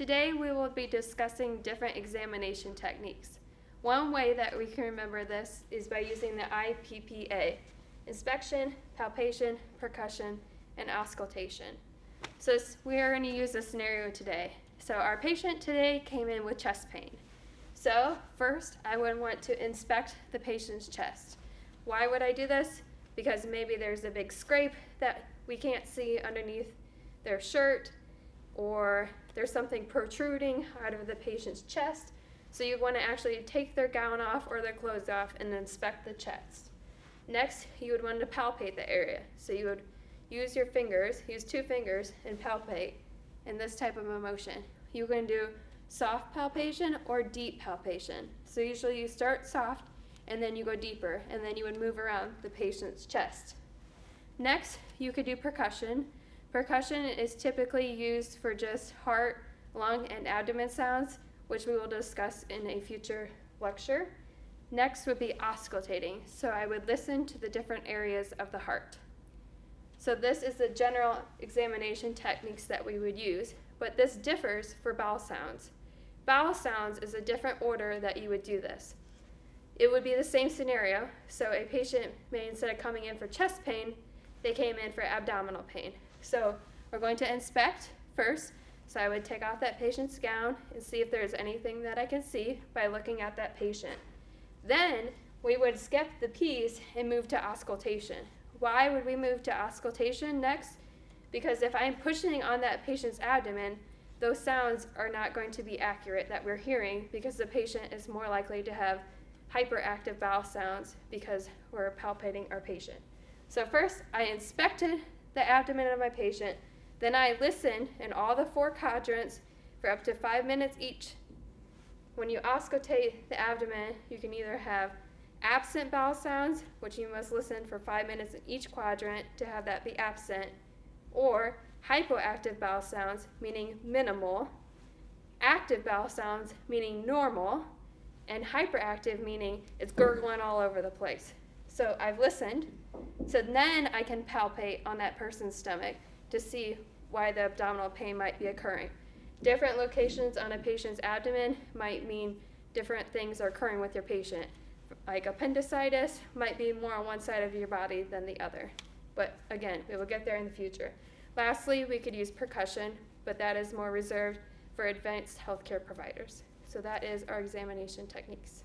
Today we will be discussing different examination techniques. One way that we can remember this is by using the IPPA: inspection, palpation, percussion, and auscultation. So we are going to use a scenario today. So our patient today came in with chest pain. So first I would want to inspect the patient's chest. Why would I do this? Because maybe there's a big scrape that we can't see underneath their shirt, or there's something protruding out of the patient's chest. So you want to actually take their gown off or their clothes off and inspect the chest. Next, you would want to palpate the area. So you would use your fingers, use 2 fingers, and palpate in this type of a motion. You can do soft palpation or deep palpation. So usually you start soft and then you go deeper, and then you would move around the patient's chest. Next, you could do percussion. Percussion is typically used for just heart, lung, and abdomen sounds, which we will discuss in a future lecture. Next would be auscultating. So I would listen to the different areas of the heart. So this is the general examination techniques that we would use, but this differs for bowel sounds. Bowel sounds is a different order that you would do this. It would be the same scenario. So a patient may, instead of coming in for chest pain, they came in for abdominal pain. So we're going to inspect first. So I would take off that patient's gown and see if there's anything that I can see by looking at that patient. Then we would skip the piece and move to auscultation. Why would we move to auscultation next? Because if I'm pushing on that patient's abdomen, those sounds are not going to be accurate that we're hearing, because the patient is more likely to have hyperactive bowel sounds because we're palpating our patient. So first I inspected the abdomen of my patient, then I listened in all the 4 quadrants for up to 5 minutes each. When you auscultate the abdomen, you can either have absent bowel sounds, which you must listen for 5 minutes in each quadrant to have that be absent, or hypoactive bowel sounds, meaning minimal, active bowel sounds, meaning normal, and hyperactive, meaning it's gurgling all over the place. So I've listened, so then I can palpate on that person's stomach to see why the abdominal pain might be occurring. Different locations on a patient's abdomen might mean different things are occurring with your patient. Like appendicitis might be more on one side of your body than the other. But again, we will get there in the future. Lastly, we could use percussion, but that is more reserved for advanced healthcare providers. So that is our examination techniques.